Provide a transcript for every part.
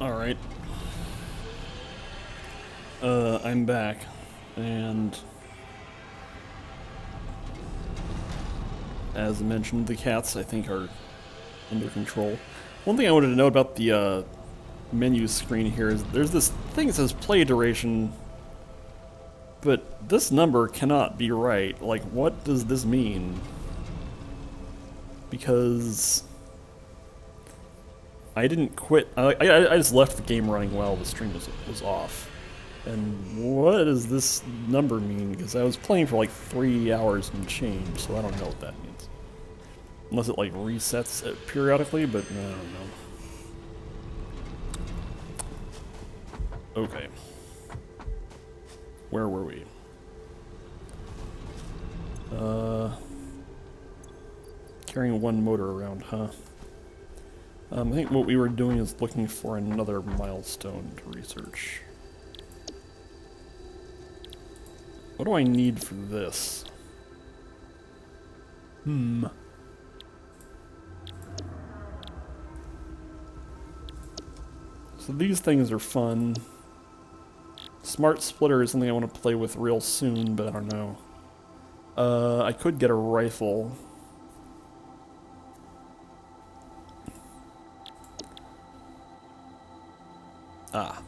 Alright. I'm back, and as mentioned, the cats, I think, are under control. One thing I wanted to note about the menu screen here is there's this thing that says play duration, but this number cannot be right. Like, what does this mean? Because I didn't quit. I just left the game running while the stream was off. And what does this number mean? Because I was playing for like 3 hours and change, so I don't know what that means. Unless it like resets it periodically, but I don't know. Okay. Where were we? Carrying one motor around, huh? I think what we were doing is looking for another milestone to research. What do I need for this? So these things are fun. Smart splitter is something I want to play with real soon, but I don't know. I could get a rifle. Ah.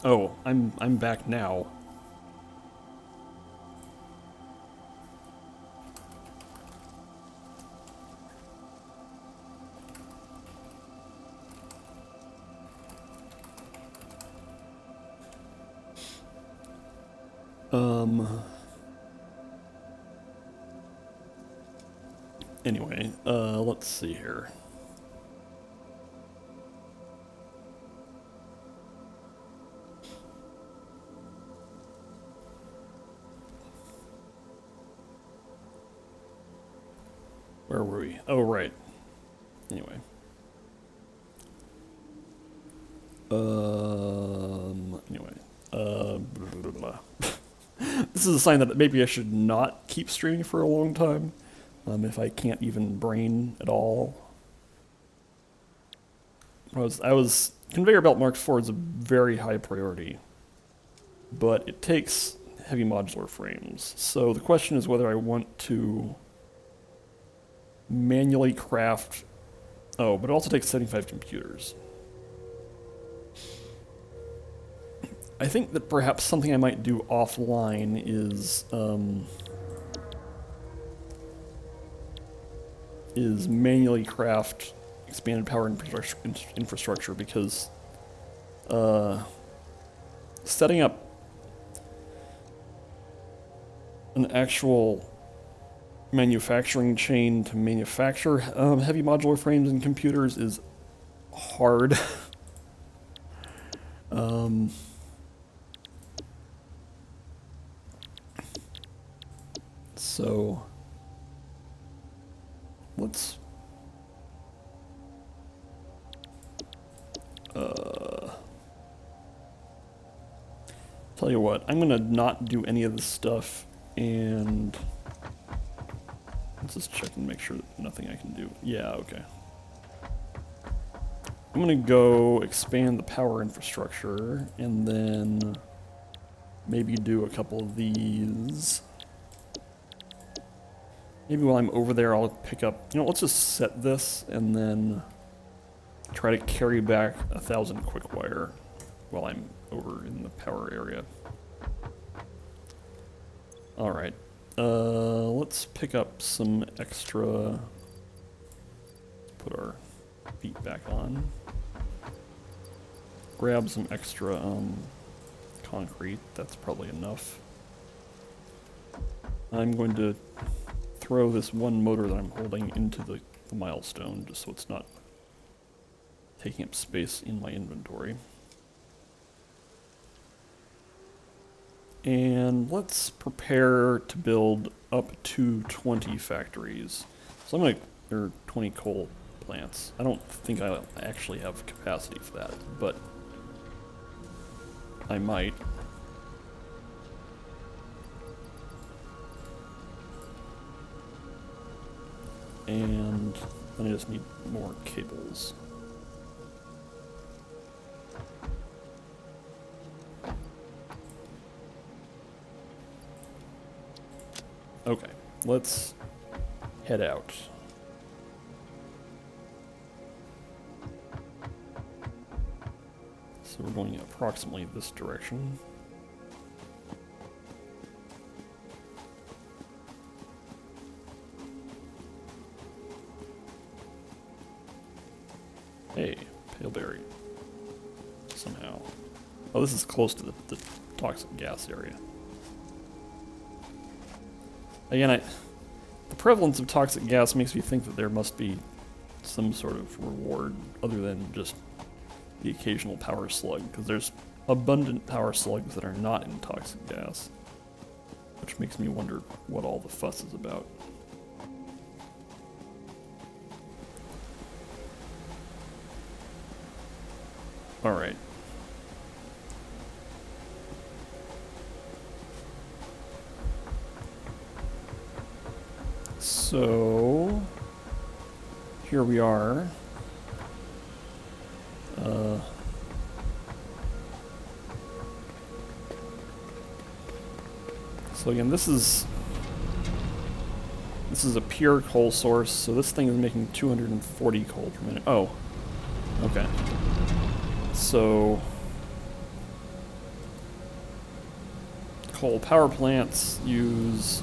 Oh, I'm back now. Anyway, let's see here. Where were we? Oh, right. Anyway. Anyway. Blah, blah, blah. This is a sign that maybe I should not keep streaming for a long time. If I can't even brain at all. Conveyor belt Mark IV is a very high priority, but it takes heavy modular frames. So the question is whether I want to manually craft. Oh, but it also takes 75 computers. I think that perhaps something I might do offline is manually craft expanded power infrastructure, because setting up an actual manufacturing chain to manufacture heavy modular frames and computers is hard. So let's tell you what, I'm gonna not do any of this stuff, and let's just check and make sure that nothing I can do. Yeah, okay. I'm gonna go expand the power infrastructure, and then maybe do a couple of these. Maybe while I'm over there, I'll pick up, let's just set this, and then try to carry back 1,000 quick wire while I'm over in the power area. Alright, let's pick up some extra, put our feet back on, grab some extra concrete, that's probably enough. I'm going to throw this one motor that I'm holding into the milestone, just so it's not taking up space in my inventory. And let's prepare to build up to 20 factories. So or 20 coal plants. I don't think I actually have capacity for that, but I might. And then I just need more cables. Okay, let's head out. So we're going approximately this direction. Hey, paleberry. Somehow. Oh, this is close to the toxic gas area. Again, the prevalence of toxic gas makes me think that there must be some sort of reward other than just the occasional power slug, because there's abundant power slugs that are not in toxic gas, which makes me wonder what all the fuss is about. All right. So here we are. So again, this is a pure coal source. So this thing is making 240 coal per minute. Oh, okay. So coal power plants use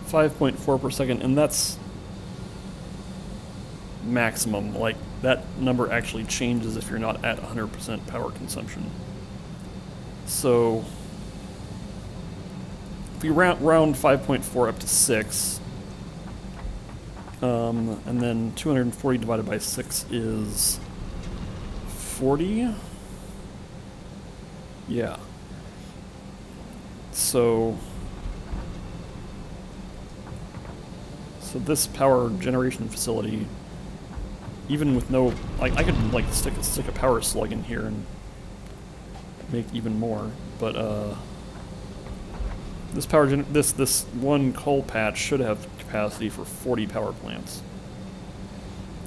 5.4 per second, and that's maximum. Like, that number actually changes if you're not at 100% power consumption. So if we round 5.4 up to 6, and then 240 divided by 6 is 40? Yeah. So this power generation facility, even with no, like, I could like stick a power slug in here and make even more, but this one coal patch should have capacity for 40 power plants.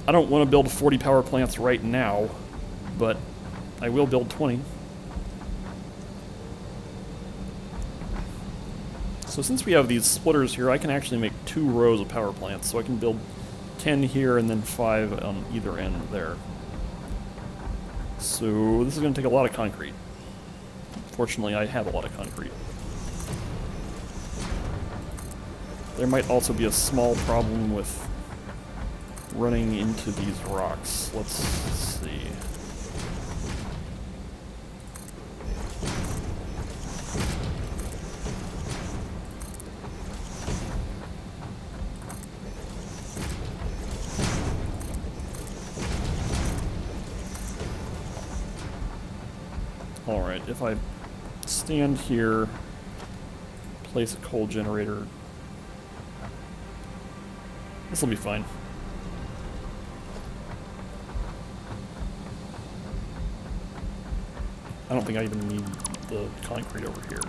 I don't want to build 40 power plants right now, but I will build 20. So since we have these splitters here, I can actually make 2 rows of power plants. So I can build 10 here and then 5 on either end there. So this is going to take a lot of concrete. Fortunately, I have a lot of concrete. There might also be a small problem with running into these rocks. Let's see. Alright, if I stand here, place a coal generator, this will be fine. I don't think I even need the concrete over here.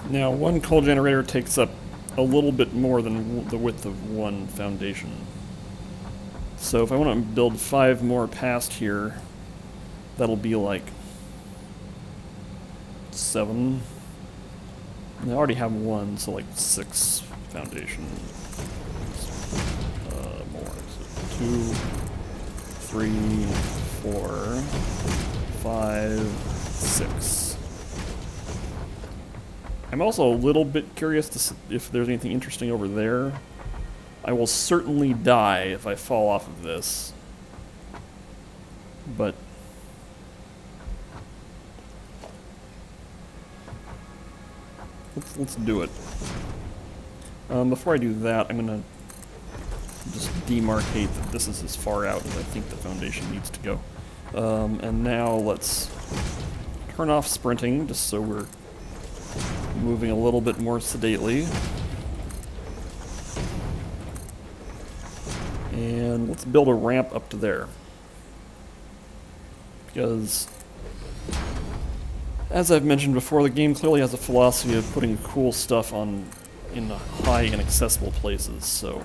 Now, one coal generator takes up a little bit more than the width of one foundation. So if I want to build 5 more past here, that'll be like 7. And I already have 1, so like 6 foundation. More. So 2, 3, 4, 5, 6. I'm also a little bit curious to see if there's anything interesting over there. I will certainly die if I fall off of this. But let's do it. Before I do that, I'm gonna just demarcate that this is as far out as I think the foundation needs to go. And now let's turn off sprinting, just so we're moving a little bit more sedately. And let's build a ramp up to there. Because, as I've mentioned before, the game clearly has a philosophy of putting cool stuff in high inaccessible places, so...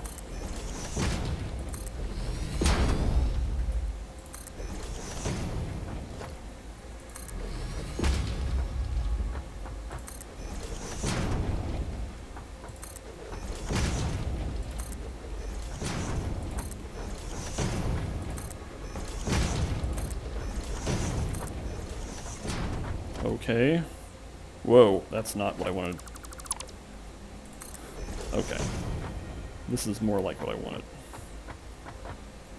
Okay. Whoa, that's not what I wanted. Okay. This is more like what I wanted.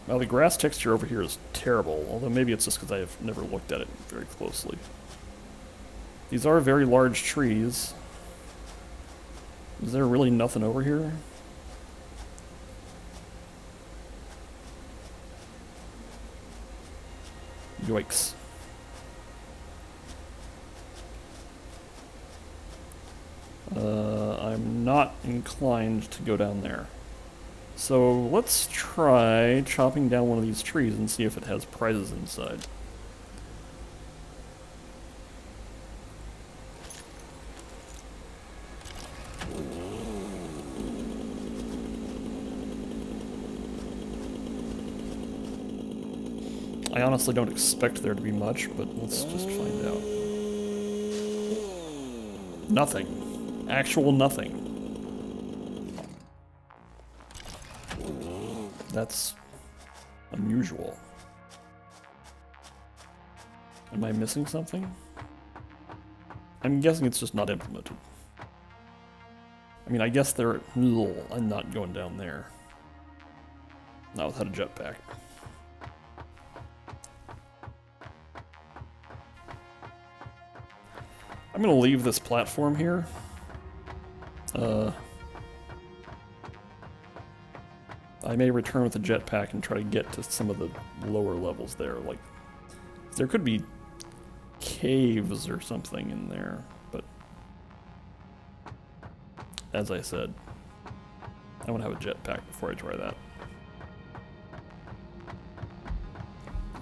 Well, the grass texture over here is terrible, although maybe it's just because I have never looked at it very closely. These are very large trees. Is there really nothing over here? Yikes. I'm not inclined to go down there. So let's try chopping down one of these trees and see if it has prizes inside. I honestly don't expect there to be much, but let's just find out. Nothing. Actual nothing. That's unusual. Am I missing something? I'm guessing it's just not implemented. I mean, I guess they're... I'm not going down there. Not without a jetpack. I'm gonna leave this platform here. I may return with a jetpack and try to get to some of the lower levels there. Like, there could be caves or something in there, but as I said, I want to have a jetpack before I try that.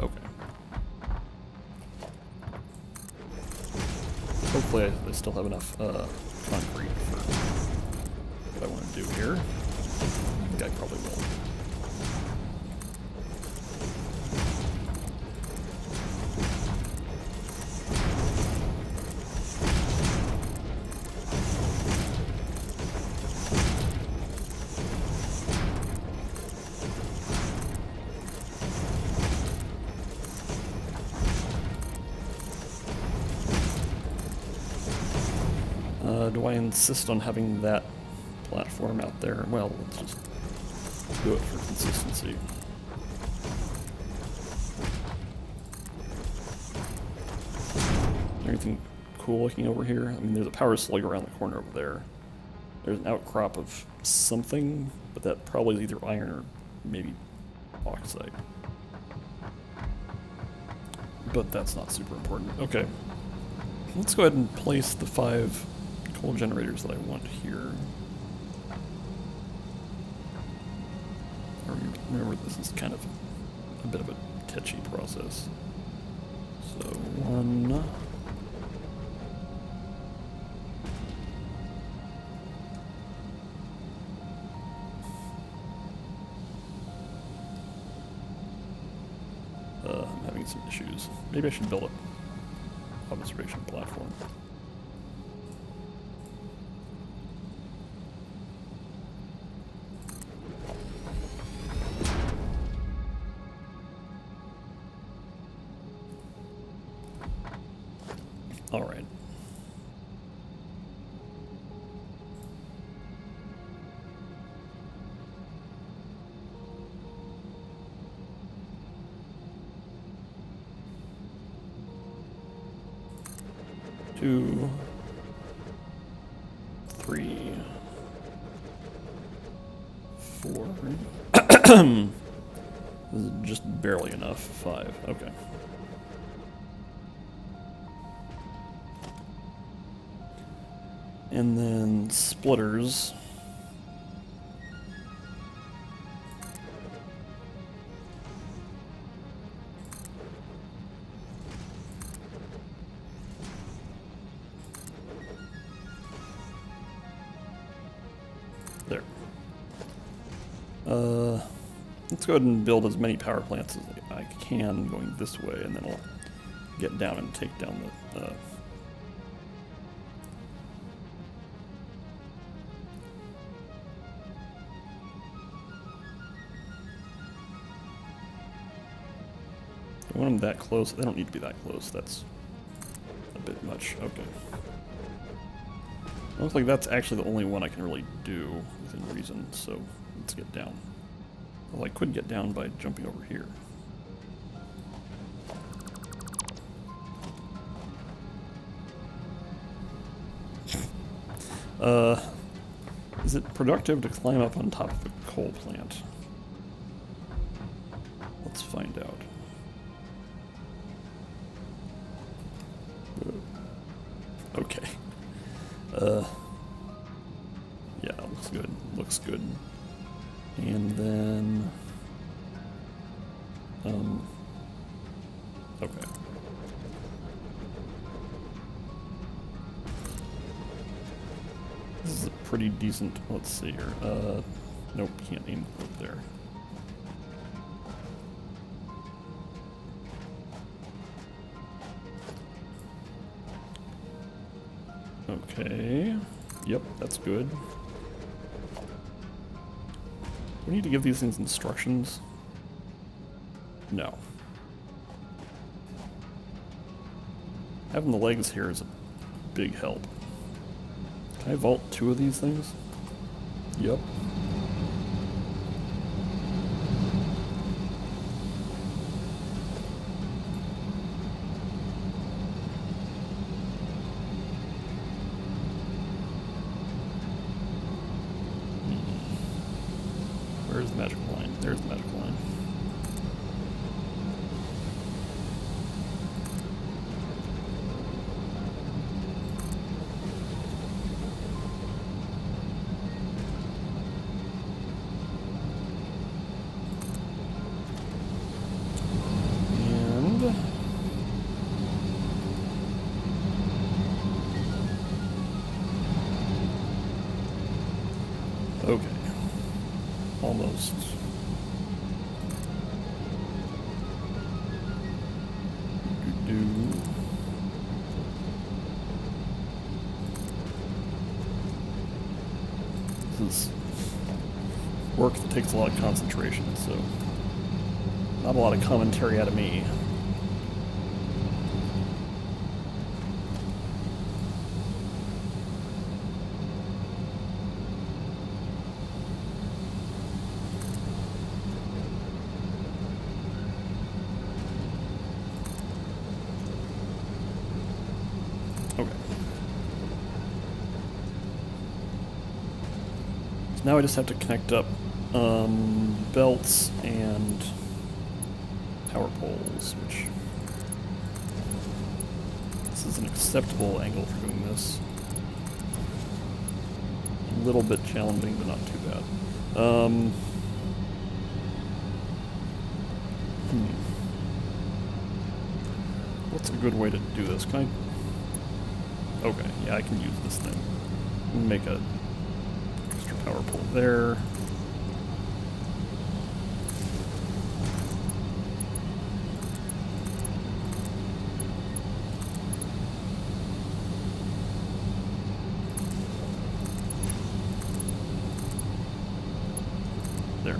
Okay. Hopefully I still have enough concrete for what I want to do here. I think I probably will. Do I insist on having that platform out there? Well, let's just do it for consistency. Is there anything cool looking over here? I mean, there's a power slug around the corner over there. There's an outcrop of something, but that probably is either iron or maybe oxide. But that's not super important. Okay. Let's go ahead and place the 5 coal generators that I want here. Remember, this is kind of a bit of a tetchy process. So, 1. I'm having some issues. Maybe I should build an observation platform. All right. Two, 3, 4. This is just barely enough. 5. Okay. And then splitters. Let's go ahead and build as many power plants as I can going this way, and then I'll get down and take down the... I want them that close. They don't need to be that close. That's a bit much. Okay. Looks like that's actually the only one I can really do within reason, so let's get down. Well, I could get down by jumping over here. Is it productive to climb up on top of a coal plant? Let's find out. Okay. Yeah, looks good. Looks good. And then... okay. This is a pretty decent... let's see here. Nope, can't aim up there. Okay. Yep, that's good. We need to give these things instructions. No. Having the legs here is a big help. Can I vault 2 of these things? Yep. Where's the magical line? There's the magical line. And... okay. Almost. This is work that takes a lot of concentration, so not a lot of commentary out of me. Okay. So now I just have to connect up belts and power poles, which this is an acceptable angle for doing this. A little bit challenging, but not too bad. What's a good way to do this? Can I... okay, yeah, I can use this thing. Make a extra power pole there. There.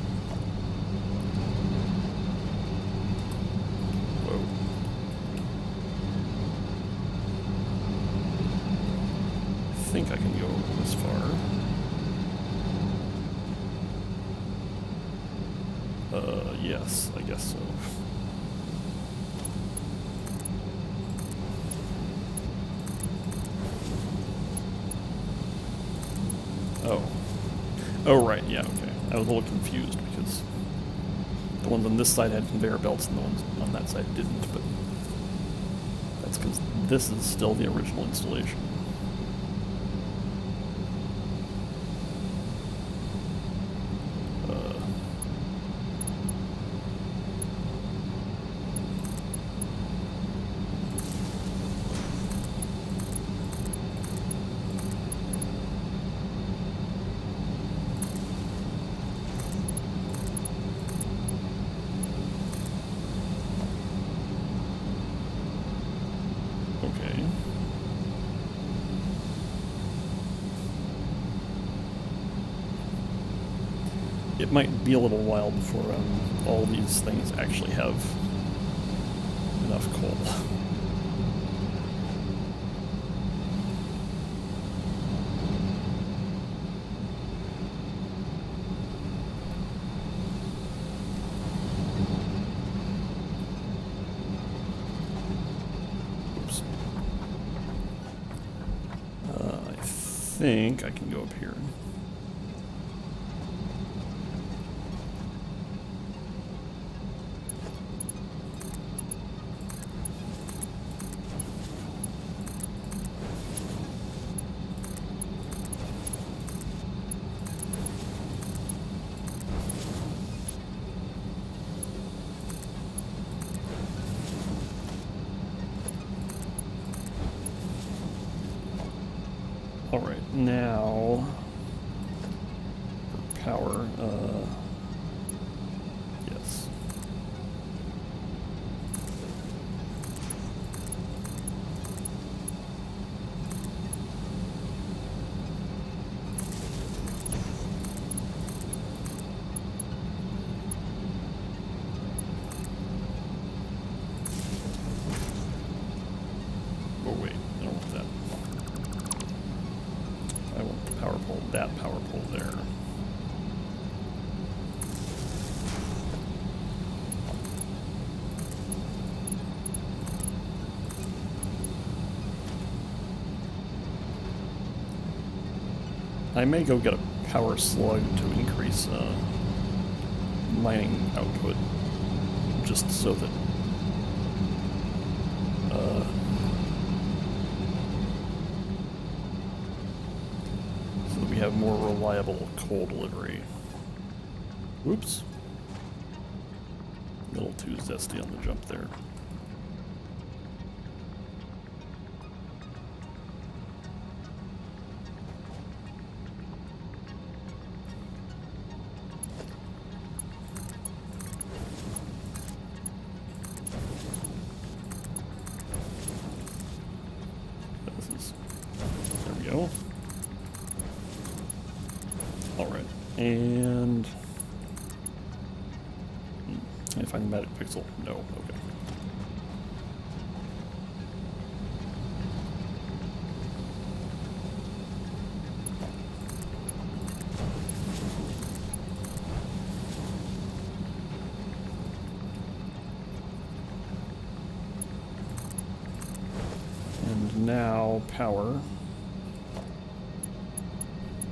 Whoa. I think I can go this far. Yes, I guess so. Oh. Oh, right, yeah, okay. I was a little confused because the ones on this side had conveyor belts and the ones on that side didn't, but that's because this is still the original installation. it might be a little while before all these things actually have enough coal. Oops. I think I can go up here. Alright, now for power, yes. Oh wait, I don't want that. I want the power pole, that power pole there. I may go get a power slug to increase mining output, just so that we have more reliable coal delivery. Oops. A little too zesty on the jump there. There we go. Alright, and can I find the magic pixel? No, okay. And now power.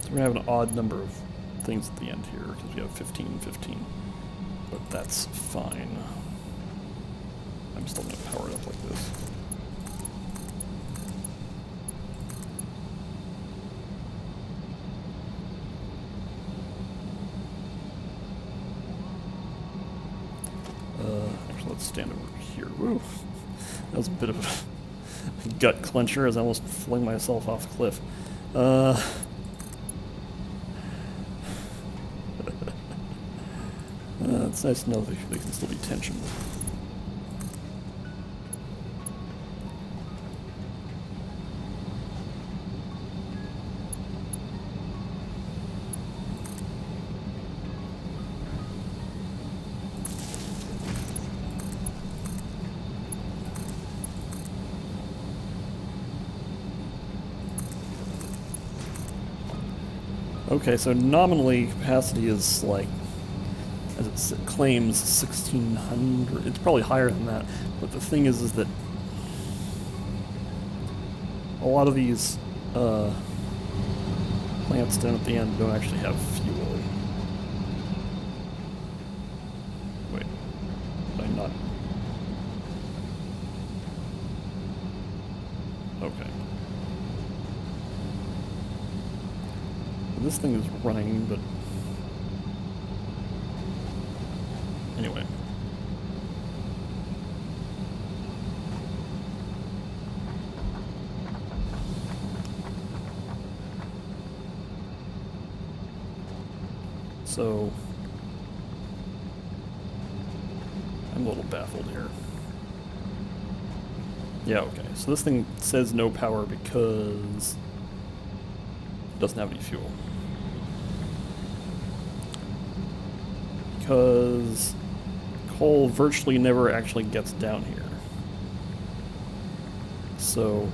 So we're going to have an odd number of things at the end here, because we have 15 and 15. But that's fine. I'm still going to power it up like this. Actually, let's stand over here. Woo! That was a bit of a gut clencher as I almost flung myself off the cliff. It's nice to know that there can still be tension. Okay, so nominally capacity is like, as it claims, 1,600. It's probably higher than that. But the thing is that a lot of these plants down at the end don't actually have fuel. Wait, did I not? Okay. This thing is running, but anyway. So I'm a little baffled here. Yeah, okay. So this thing says no power because it doesn't have any fuel. because coal virtually never actually gets down here. So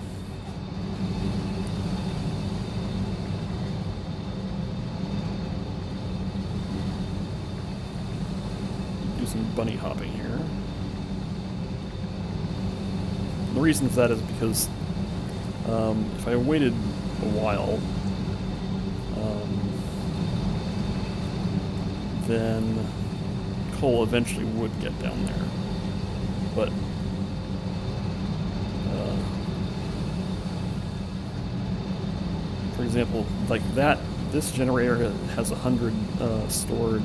do some bunny hopping here. The reason for that is because if I waited a while, then coal eventually would get down there. But for example, like that, this generator has 100 stored.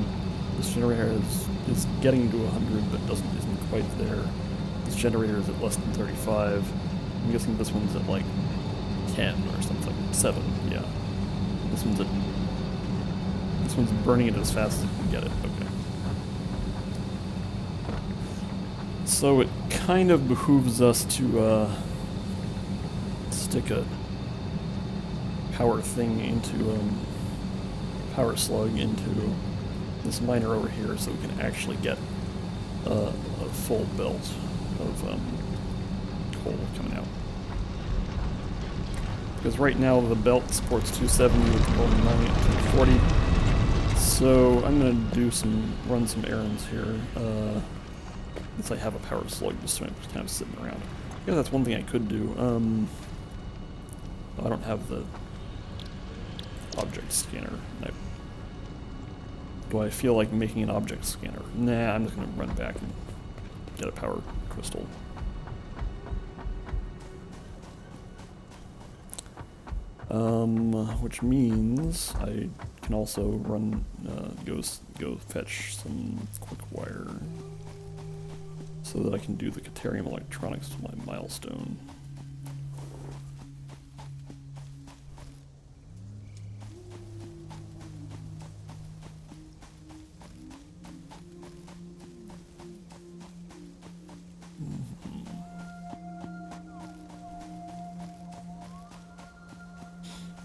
This generator is getting to 100, but isn't quite there. This generator is at less than 35. I'm guessing this one's at like 10 or something. 7, yeah. This one's burning it as fast as it can get it. Okay. So it kind of behooves us to stick a power thing into power slug into this miner over here, so we can actually get a full belt of coal coming out. Because right now the belt supports 270 with 240. So I'm gonna run some errands here. Since I have a power slug just kind of sitting around. I guess that's one thing I could do. I don't have the object scanner. Do I feel like making an object scanner? Nah, I'm just gonna run back and get a power crystal. Which means I can also run, go fetch some quick wire so that I can do the Caterium electronics to my milestone.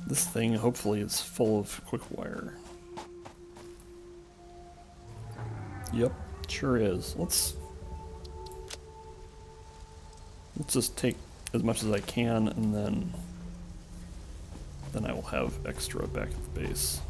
This thing hopefully is full of quick wire. Yep, sure is. Let's just take as much as I can, and then I will have extra back at the base.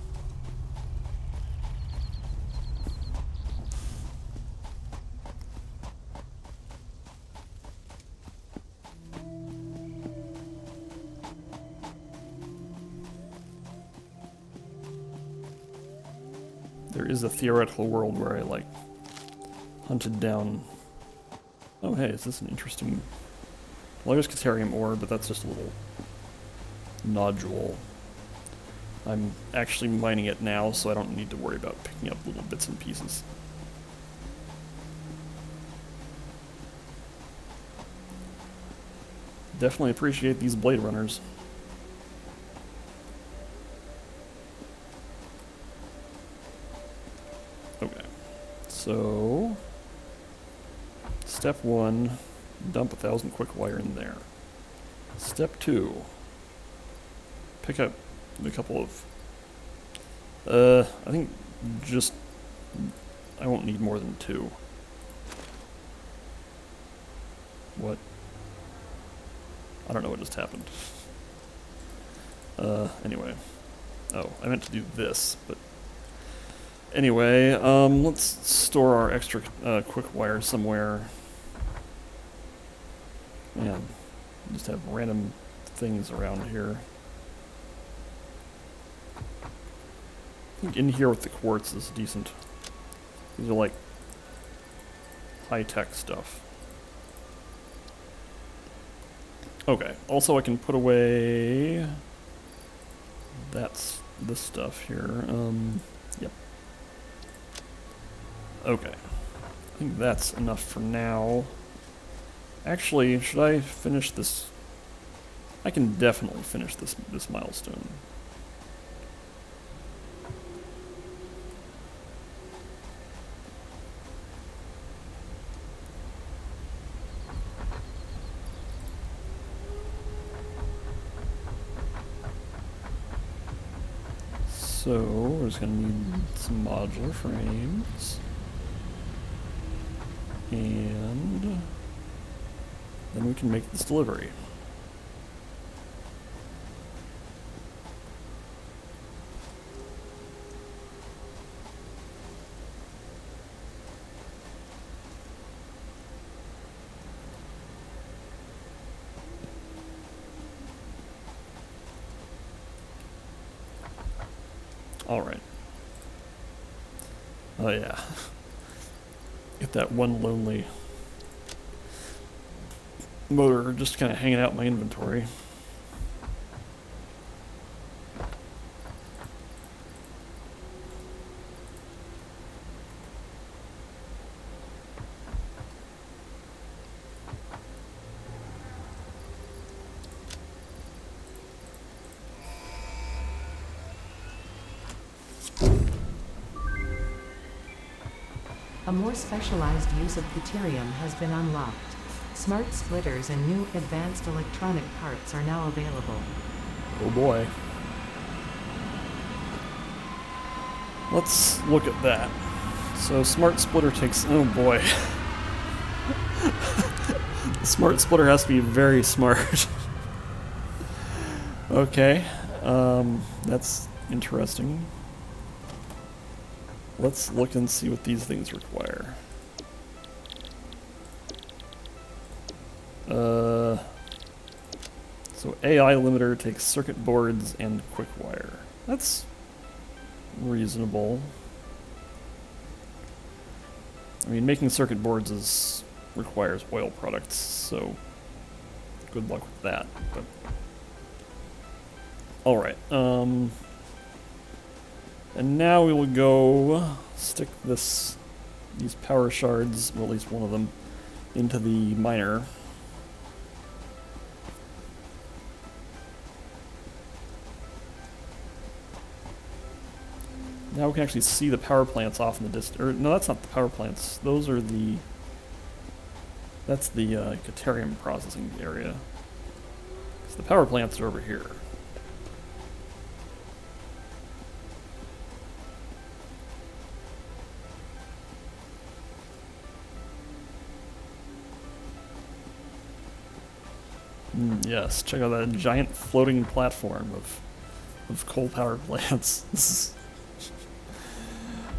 There is a theoretical world where I, like, hunted down... Oh, hey, is this an interesting... Well, there's Caterium ore, but that's just a little nodule. I'm actually mining it now, so I don't need to worry about picking up little bits and pieces. Definitely appreciate these blade runners. Okay, so step 1, dump 1,000 quick wire in there. Step 2, pick up a couple of, I think just, I won't need more than 2. What? I don't know what just happened. Anyway. Oh, I meant to do this, but anyway, let's store our extra quick wire somewhere. Man, just have random things around here. I think in here with the quartz is decent. These are like high-tech stuff. Okay, also I can put away this stuff here. Yep. Okay. I think that's enough for now. Actually, should I finish this? I can definitely finish this milestone. So, we're just going to need some modular frames. And then we can make this delivery. All right. Oh yeah. Get that one lonely motor just kind of hanging out in my inventory. A more specialized use of deuterium has been unlocked. Smart splitters and new advanced electronic parts are now available. Oh boy. Let's look at that. So smart splitter takes, oh boy. The smart splitter has to be very smart. Okay, that's interesting. Let's look and see what these things require. So AI limiter takes circuit boards and quick wire. That's reasonable. I mean, making circuit boards requires oil products, so good luck with that. But all right. And now we will go stick these power shards, well, at least one of them, into the miner. Now we can actually see the power plants off in the distance. Or no, that's not the power plants. Those are the. That's the deuterium processing area. So the power plants are over here. Yes, check out that giant floating platform of coal power plants. This is,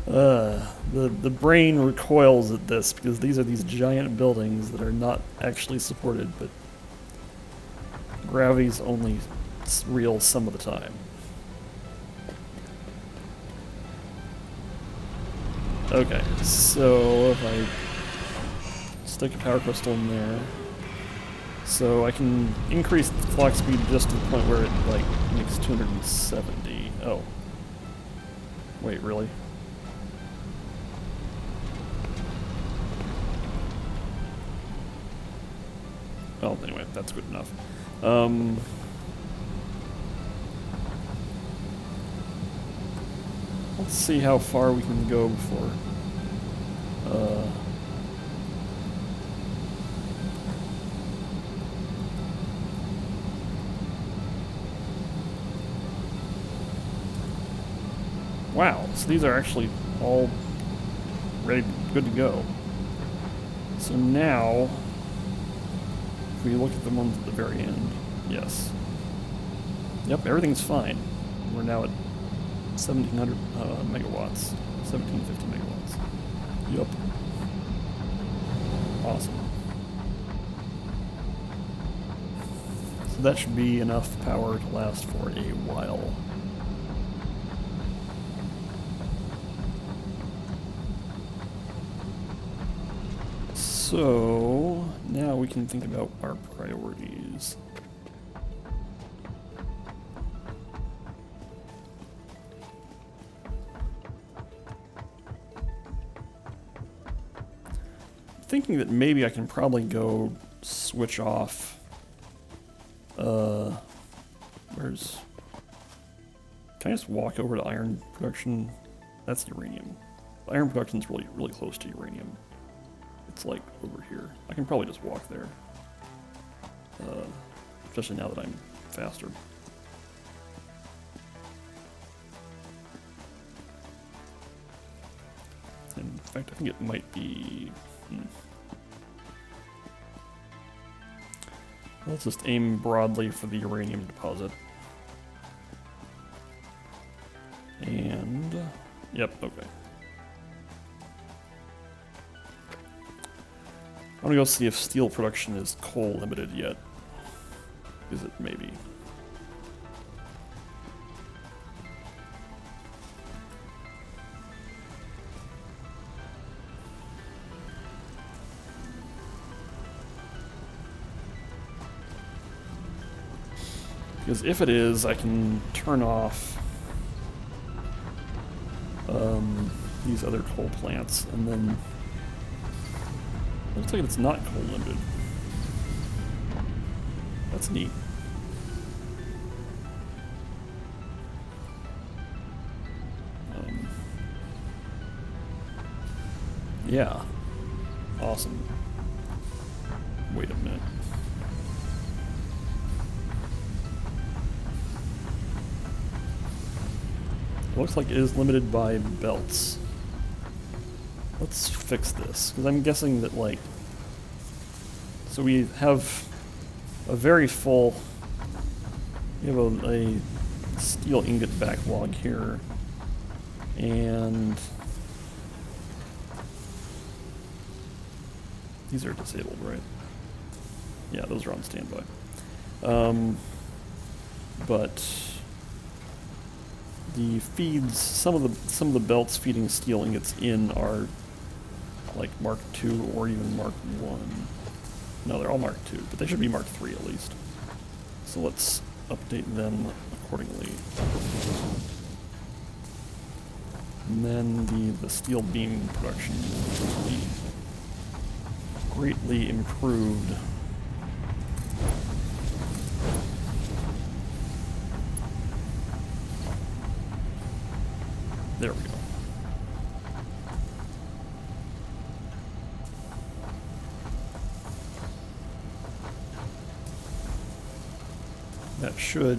the brain recoils at this because these are these giant buildings that are not actually supported, but gravity's only real some of the time. Okay, so if I stick a power crystal in there, so I can increase the clock speed just to the point where it like makes 270. Oh, wait, really? Oh, anyway, that's good enough. Let's see how far we can go before. Wow, so these are actually all ready, good to go. So now, if we look at the ones at the very end, yes. Yep, everything's fine. We're now at 1700 megawatts, 1750 megawatts. Yep. Awesome. So that should be enough power to last for a while. So now we can think about our priorities. Thinking that maybe I can probably go switch off. Where's? Can I just walk over to iron production? That's uranium. Iron production's really close to uranium. It's like over here. I can probably just walk there. Especially now that I'm faster. In fact, I think it might be... Let's just aim broadly for the uranium deposit. And, yep, okay. I'm gonna go see if steel production is coal limited yet. Is it? Maybe. Because if it is, I can turn off these other coal plants, and then it looks like it's not coal limited. That's neat. Yeah. Awesome. Wait a minute. It looks like it is limited by belts. Let's fix this, because I'm guessing that, like... So we have a very full... We have a steel ingot backlog here. And... These are disabled, right? Yeah, those are on standby. But... The feeds, some of the belts feeding steel ingots in are like Mark II or even Mark I. No, they're all Mark II, but they should be Mark III at least. So let's update them accordingly. And then the steel beam production will be greatly improved. There we go. That should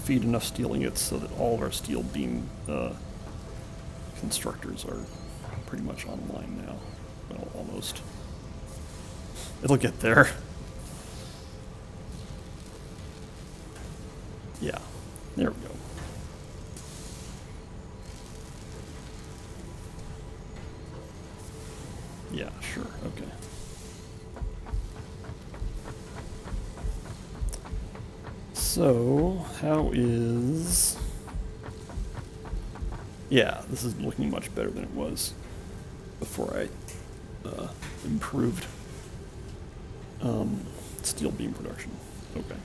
feed enough steel ingots so that all of our steel beam constructors are pretty much online now. Well, almost. It'll get there. Yeah, there we go. Yeah, sure, okay. So, how is... Yeah, this is looking much better than it was before I improved steel beam production. Okay.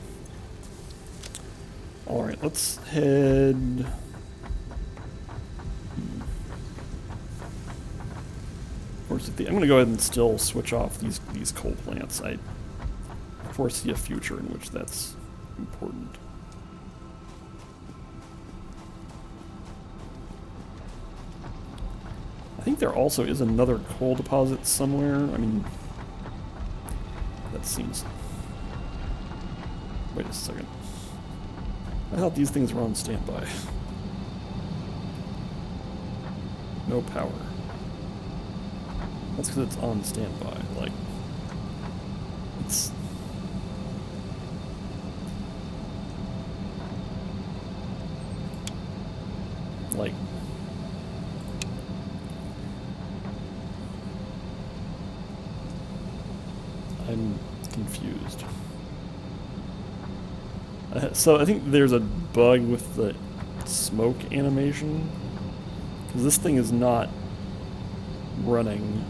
Alright, let's head... I'm going to go ahead and still switch off these coal plants. I foresee a future in which that's important. I think there also is another coal deposit somewhere. I mean, that seems... Wait a second. I thought these things were on standby. No power. That's because it's on standby, like, it's... Like... I'm confused. So I think there's a bug with the smoke animation, because this thing is not running,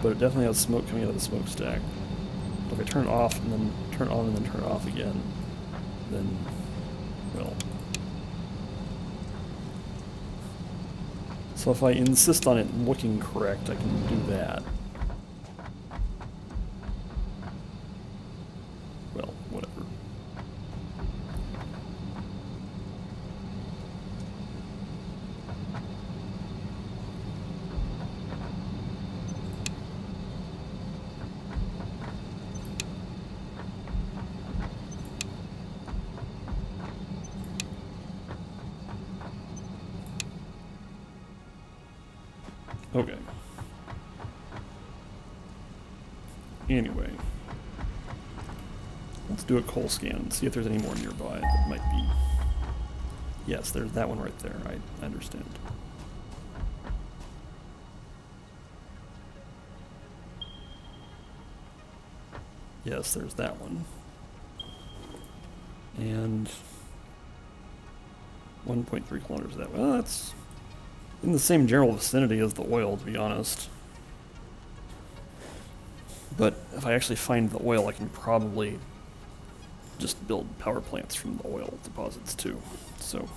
but it definitely has smoke coming out of the smokestack. If I turn it off and then turn it on and then turn it off again, then, well. So if I insist on it looking correct, I can do that. Well, whatever. Okay. Anyway. do a coal scan and see if there's any more nearby that might be... Yes, there's that one right there. I understand. Yes, there's that one. And 1.3 kilometers that way. Well, that's in the same general vicinity as the oil, to be honest. But if I actually find the oil, I can probably just build power plants from the oil deposits too. So,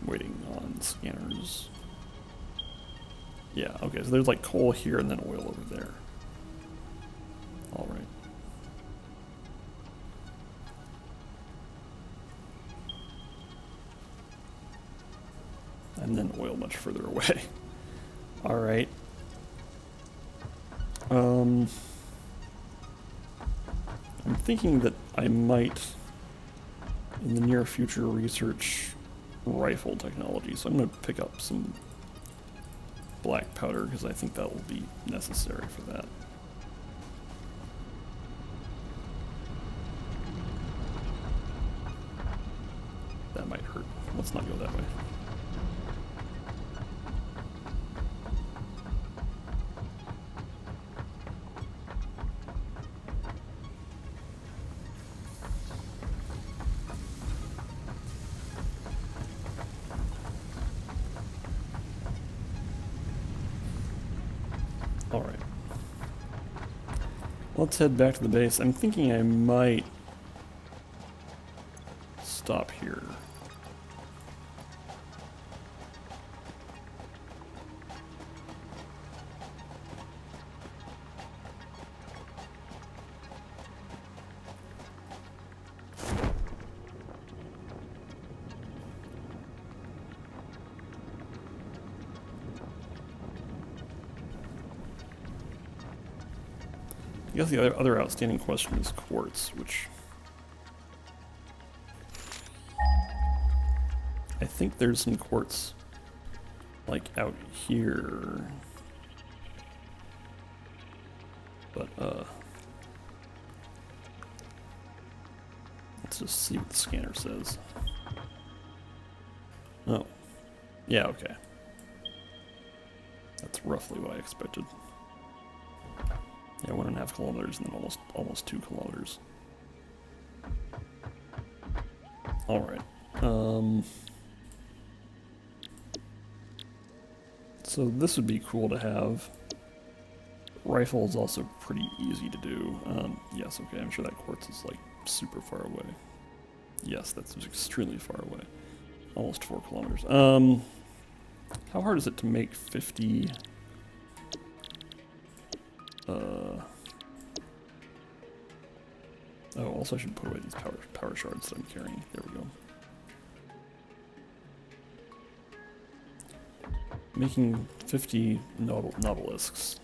waiting on scanners. Yeah, okay, so there's like coal here and then oil over there. Alright. And then oil much further away. Alright. I'm thinking that I might, in the near future, research rifle technology. So I'm going to pick up some black powder because I think that will be necessary for that. That might hurt. Let's not go that way. Alright. Let's head back to the base. I'm thinking I might stop here. I guess the other outstanding question is quartz, which I think there's some quartz like out here, but let's just see what the scanner says. Oh, yeah, okay. That's roughly what I expected. Yeah, 1.5 kilometers and then almost 2 kilometers. Alright. So this would be cool to have. Rifle is also pretty easy to do. Yes, okay, I'm sure that quartz is like super far away. Yes, that's extremely far away. Almost 4 kilometers. How hard is it to make 50... oh, also I should put away these power shards that I'm carrying. There we go. Making 50 Nautilusks.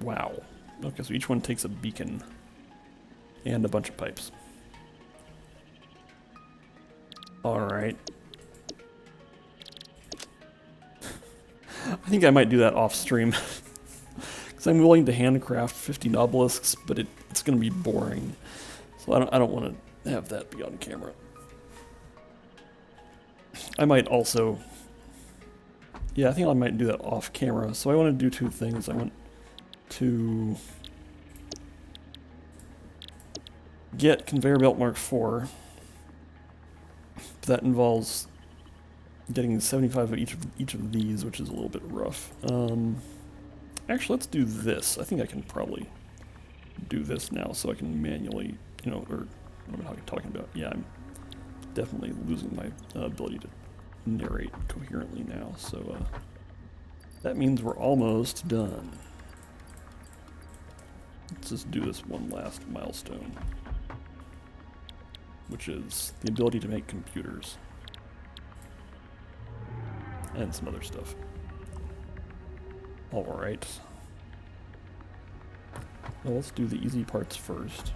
Wow. Okay, so each one takes a beacon and a bunch of pipes. Alright. I think I might do that off stream. Because I'm willing to handcraft 50 Nautilusks, but it's going to be boring. So I don't want to have that be on camera. I might also... yeah, I think I might do that off camera. So I want to do two things. I want to get Conveyor Belt Mark IV. That involves getting 75 of each of these, which is a little bit rough. Actually, let's do this. I think I can probably do this now, so I can manually, you know, or what am I talking about? Yeah, I'm definitely losing my ability to narrate coherently now. So that means we're almost done. Let's just do this one last milestone. which is the ability to make computers. And some other stuff. Alright. Well, let's do the easy parts first.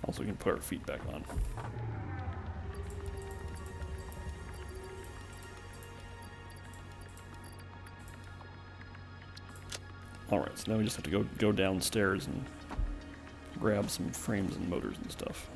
Also, we can put our feet back on. Alright, so now we just have to go downstairs and grab some frames and motors and stuff.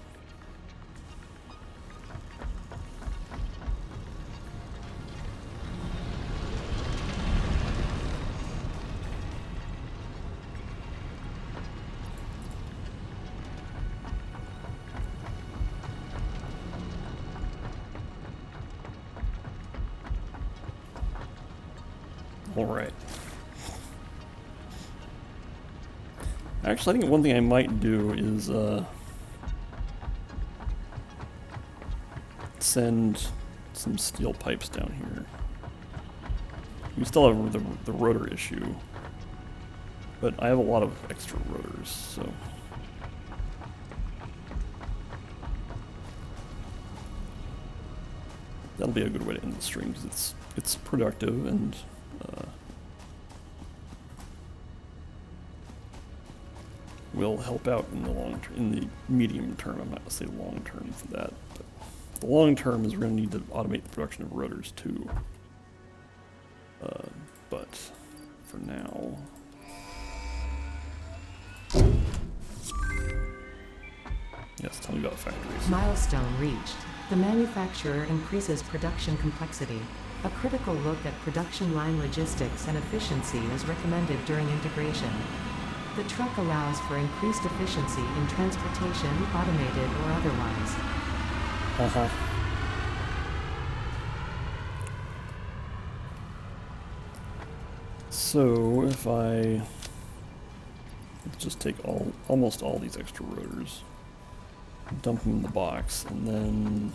Alright. Actually, I think one thing I might do is send some steel pipes down here. We still have the rotor issue, but I have a lot of extra rotors, so... That'll be a good way to end the stream, because it's productive and will help out in the medium term. I'm not gonna say long term for that, but the long term is we're gonna need to automate the production of rotors too. But for now, yes, tell me about factories. Milestone reached. The manufacturer increases production complexity. A critical look at production line logistics and efficiency is recommended during integration. The truck allows for increased efficiency in transportation, automated or otherwise. So if let's just take almost all these extra rotors, dump them in the box, and then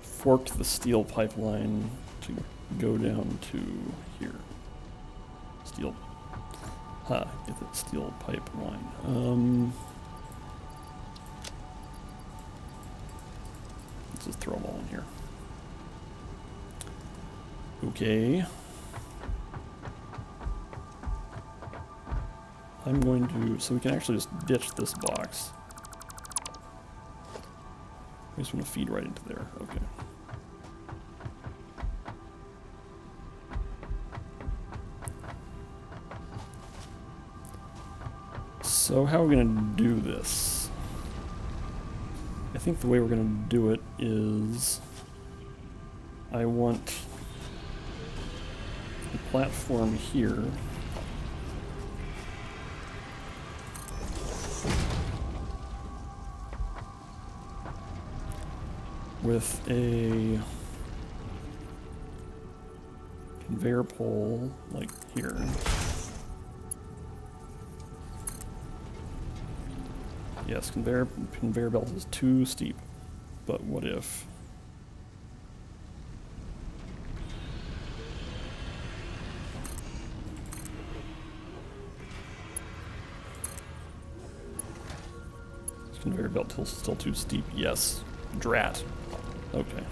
fork the steel pipeline to go down to here. Get that steel pipeline. Let's just throw them all in here. Okay. I'm going to, so we can actually just ditch this box. We just want to feed right into there, okay. So how are we going to do this? I think the way we're going to do it is I want the platform here with a conveyor pole like here. Yes, conveyor belt is too steep, but what if? Is conveyor belt still too steep? Yes. Drat. Okay.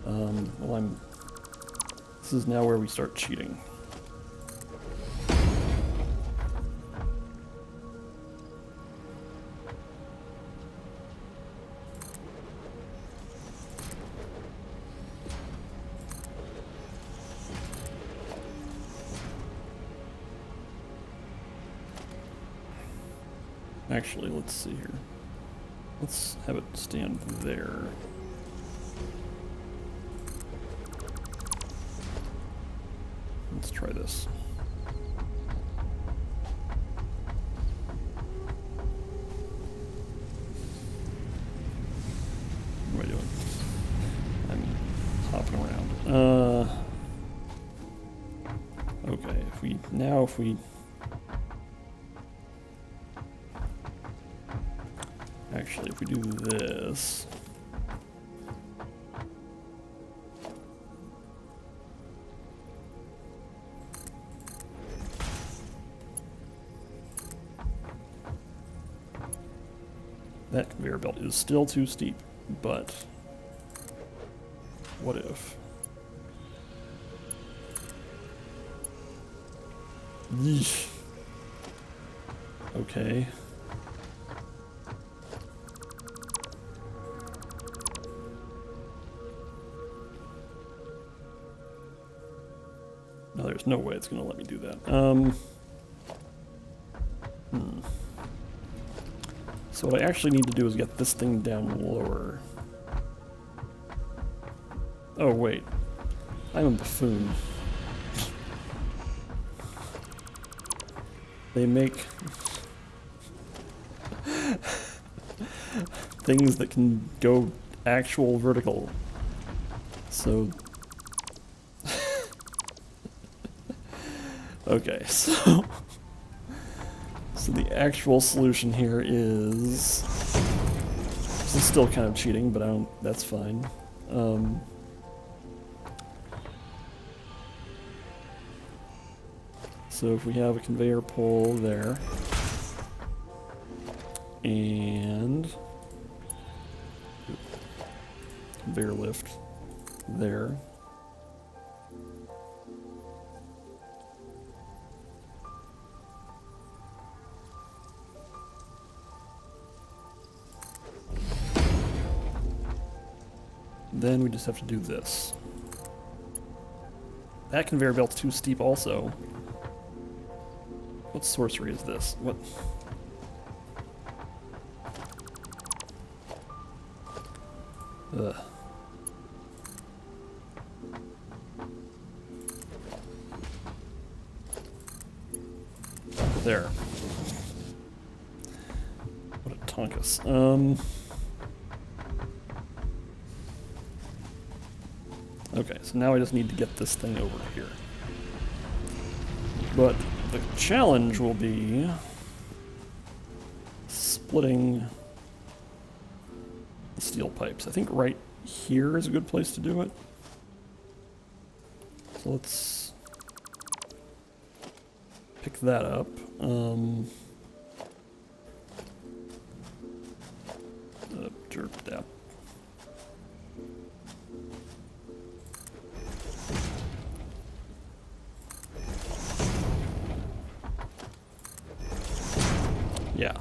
Well, this is now where we start cheating. Actually, let's see here. Let's have it stand there. Let's try this. What am I doing? I'm hopping around. Okay, if we Actually, if we do this... That conveyor belt is still too steep, but what if? Yeesh. Okay. No, there's no way it's going to let me do that. So what I actually need to do is get this thing down lower. Oh, wait. I'm a buffoon. They make things that can go actual vertical. So... okay, so... So the actual solution here is... This is still kind of cheating, but I don't... that's fine. So if we have a conveyor pole there, and conveyor lift there, then we just have to do this. That conveyor belt's too steep also. What sorcery is this? What? Ugh. There. What a tonkus. Okay, so now I just need to get this thing over here. But the challenge will be splitting the steel pipes. I think right here is a good place to do it. So let's pick that up. Derp dap. Yeah,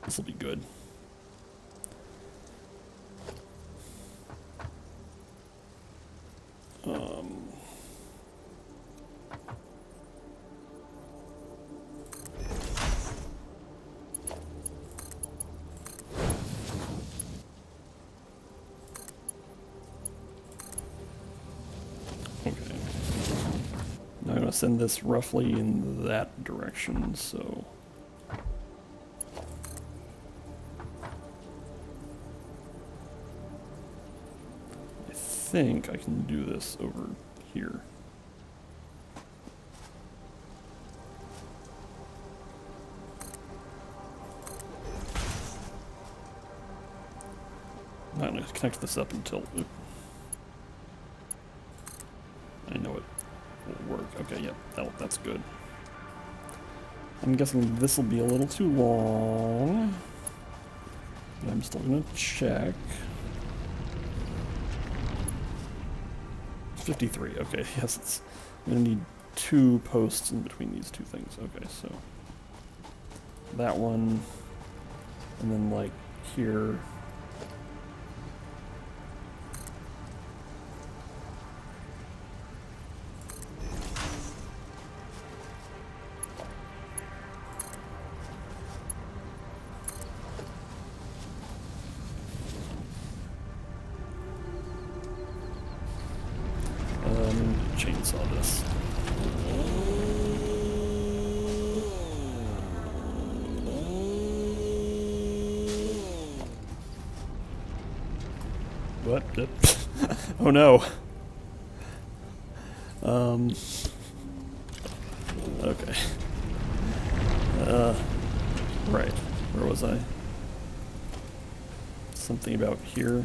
this will be good. Okay. Now I'm going to send this roughly in that direction, so... I think I can do this over here. I'm not going to connect this up until I know it will work. Okay, yep, that's good. I'm guessing this will be a little too long, but I'm still going to check. 53, okay, yes, I'm going to need 2 posts in between these 2 things. Okay, so that one, and then like here. Chainsaw this. What? Oh no. Okay. Right. Where was I? something about here.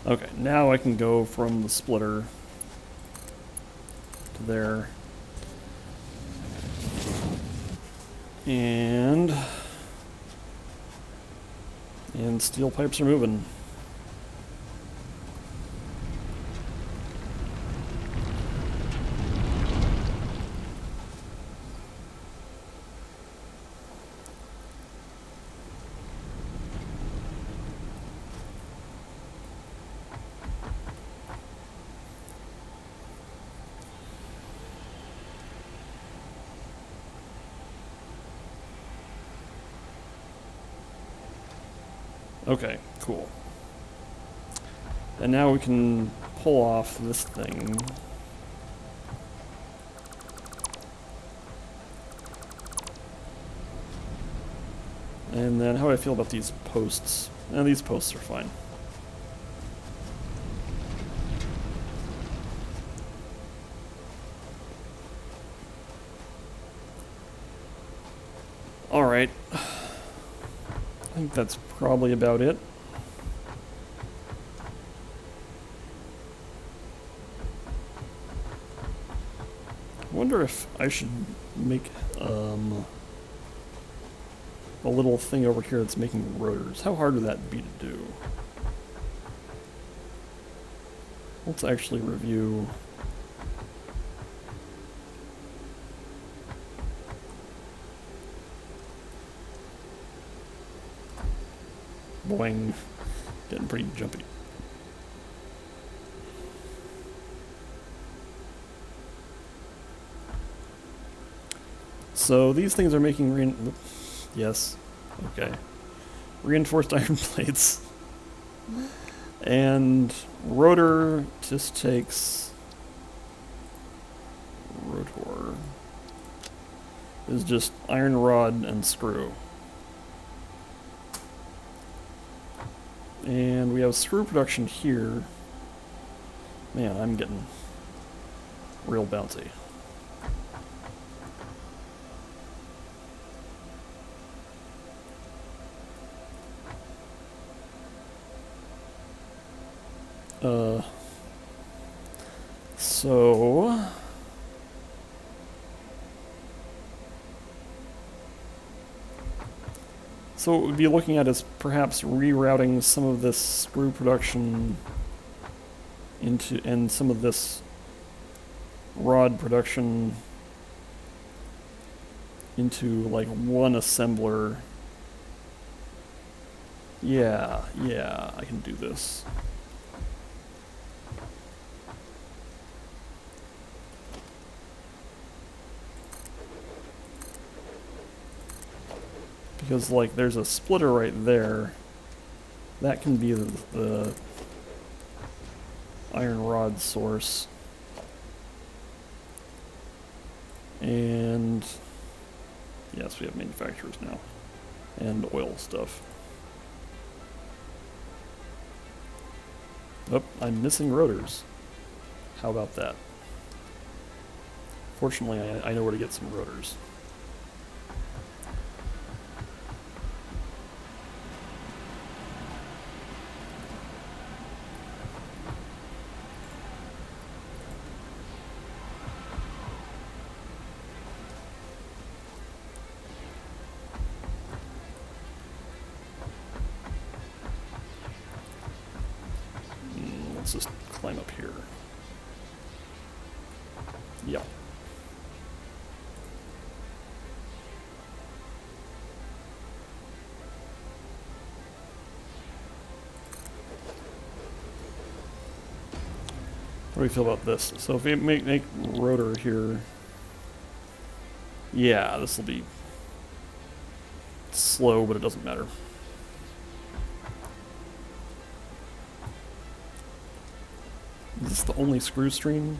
Okay, now I can go from the splitter to there. And steel pipes are moving. Okay, cool. And now we can pull off this thing. And then how do I feel about these posts? These posts are fine. Alright. I think that's probably about it. I wonder if I should make a little thing over here that's making rotors. How hard would that be to do? Let's actually review. Boing. Getting pretty jumpy. So these things are making yes. Okay. Reinforced iron plates. And rotor just takes rotor is just iron rod and screw. And we have screw production here. Man, I'm getting real bouncy. So what we'd be looking at is perhaps rerouting some of this screw production into, and some of this rod production into like one assembler. Yeah, I can do this. Because, like, there's a splitter right there. That can be the iron rod source. And yes, we have manufacturers now. And oil stuff. Oh, I'm missing rotors. How about that? Fortunately, I know where to get some rotors. Let's just climb up here. Yeah. What do we feel about this? So if we make rotor here, yeah, this will be slow, but it doesn't matter. Is this the only screw stream?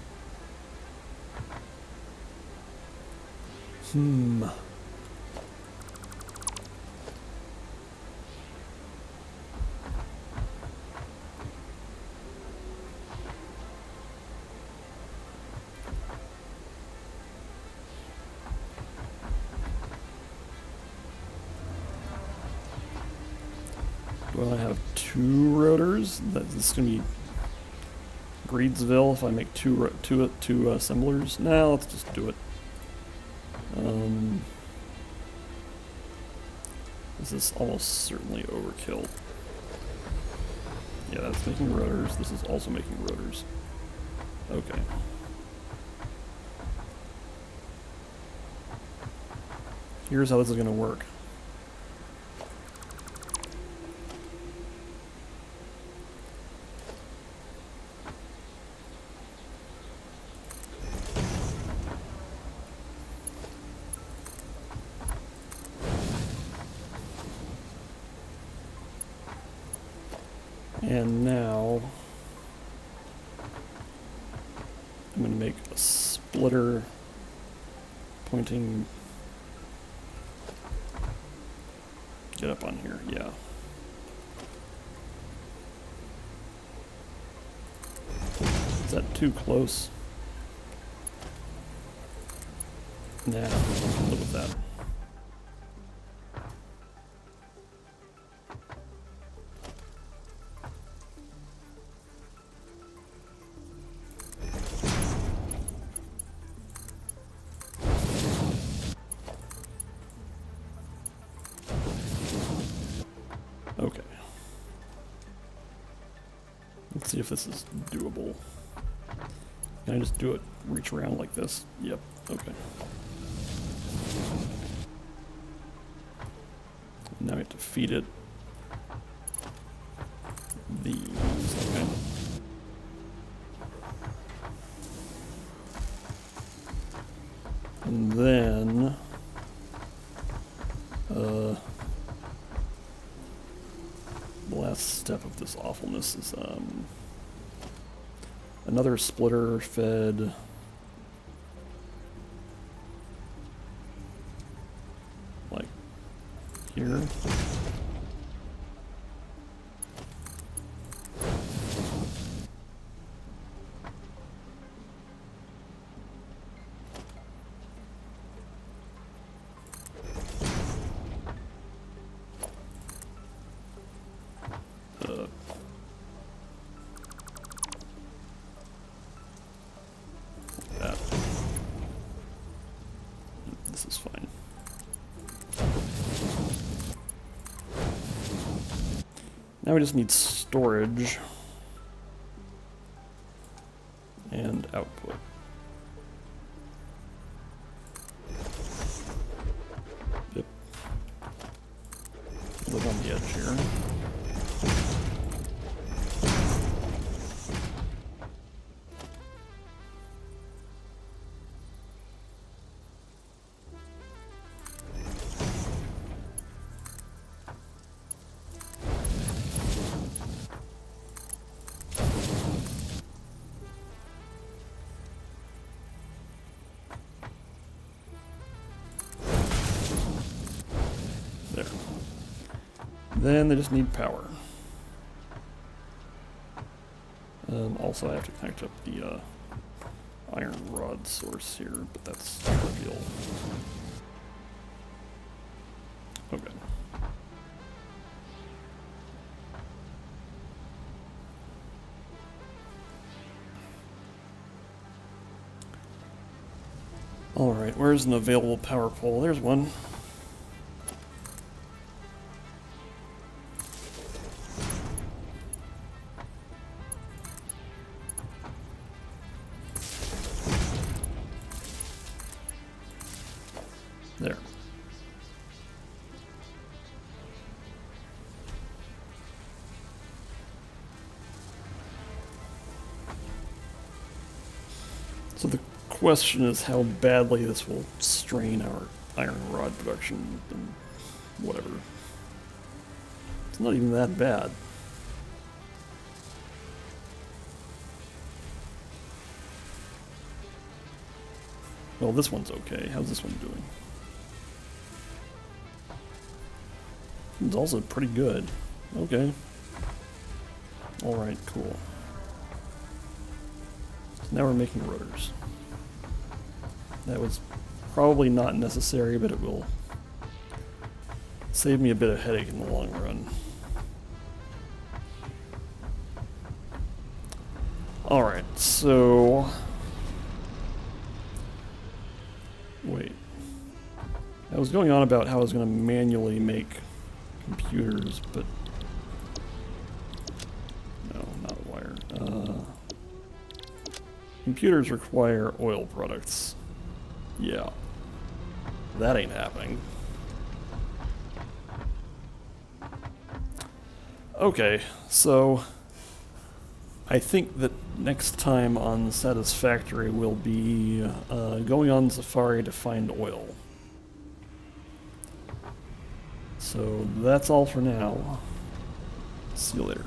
Do I have 2 rotors? This is gonna be Greedsville if I make two assemblers. Nah, let's just do it. This is almost certainly overkill. Yeah, that's making rotors. This is also making rotors. Okay. Here's how this is going to work. And now I'm going to make a splitter pointing. Get up on here, yeah. Is that too close? Nah, I can live with that. Okay. Let's see if this is doable. Can I just do it, reach around like this? Yep, okay. Now I have to feed it these, okay. And then, the last step of this awfulness is, another splitter fed like here. That. This is fine. Now we just need storage and output. Yep. Live on the edge here. There. Then they just need power. Also, I have to connect up the iron rod source here, but that's trivial. Okay. Alright, where's an available power pole? There's one. There. So the question is how badly this will strain our iron rod production and whatever. It's not even that bad. Well, this one's okay. How's this one doing? It's also pretty good. Okay. Alright, cool. So now we're making rotors. That was probably not necessary, but it will save me a bit of headache in the long run. Alright, so... Wait. I was going on about how I was going to manually make computers, but... No, not wire. Computers require oil products. Yeah. That ain't happening. Okay, so... I think that next time on Satisfactory we'll be going on safari to find oil. So that's all for now. See you later.